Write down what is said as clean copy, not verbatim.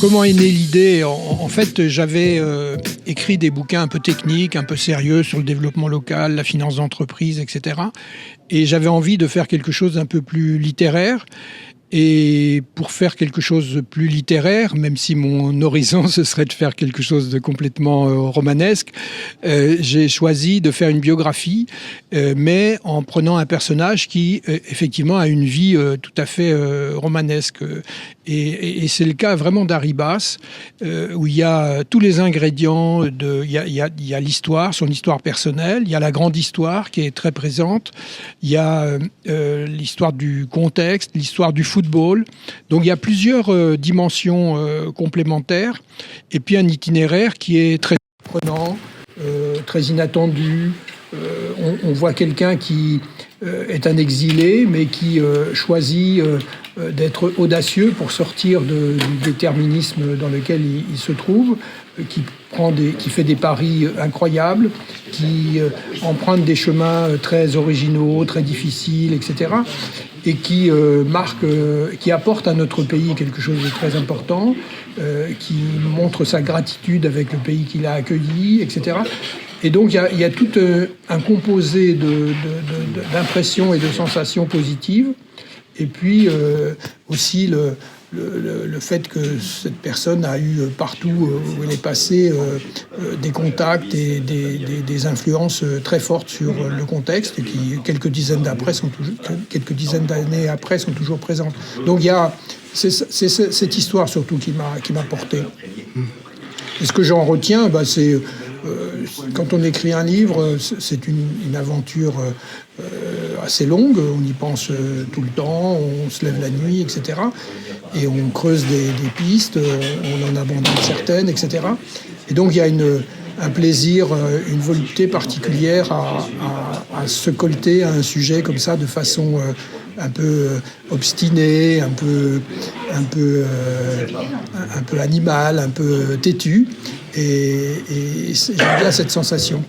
Comment est née l'idée? En fait, j'avais écrit des bouquins un peu techniques, un peu sérieux sur le développement local, la finance d'entreprise, etc. Et j'avais envie de faire quelque chose d'un peu plus littéraire. Et pour faire quelque chose de plus littéraire, même si mon horizon ce serait de faire quelque chose de complètement romanesque, j'ai choisi de faire une biographie, mais en prenant un personnage qui effectivement a une vie tout à fait romanesque. Et c'est le cas vraiment d'Aribas, où il y a tous les ingrédients, il y a l'histoire, son histoire personnelle, il y a la grande histoire qui est très présente, il y a l'histoire du contexte, l'histoire du football. Donc il y a plusieurs dimensions complémentaires, et puis un itinéraire qui est très surprenant, très inattendu. On voit quelqu'un qui est un exilé, mais qui choisit d'être audacieux pour sortir du déterminisme dans lequel il se trouve, qui fait des paris incroyables, qui emprunte des chemins très originaux, très difficiles, etc. Et qui qui apporte à notre pays quelque chose de très important, qui montre sa gratitude avec le pays qu'il a accueilli, etc. Et donc il y a tout un composé d'impressions et de sensations positives, et puis aussi le fait que cette personne a eu partout où elle est passée des contacts et des influences très fortes sur le contexte, et qui quelques dizaines d'années après sont toujours présentes. Donc c'est cette histoire surtout qui m'a porté. Et ce que j'en retiens, c'est quand on écrit un livre, c'est une aventure assez longue. On y pense tout le temps, on se lève la nuit, etc. Et on creuse des pistes, on en abandonne certaines, etc. Et donc il y a un plaisir, une volupté particulière à se colter à un sujet comme ça de façon un peu obstinée, un peu animale, un peu têtue. Et j'aime bien cette sensation.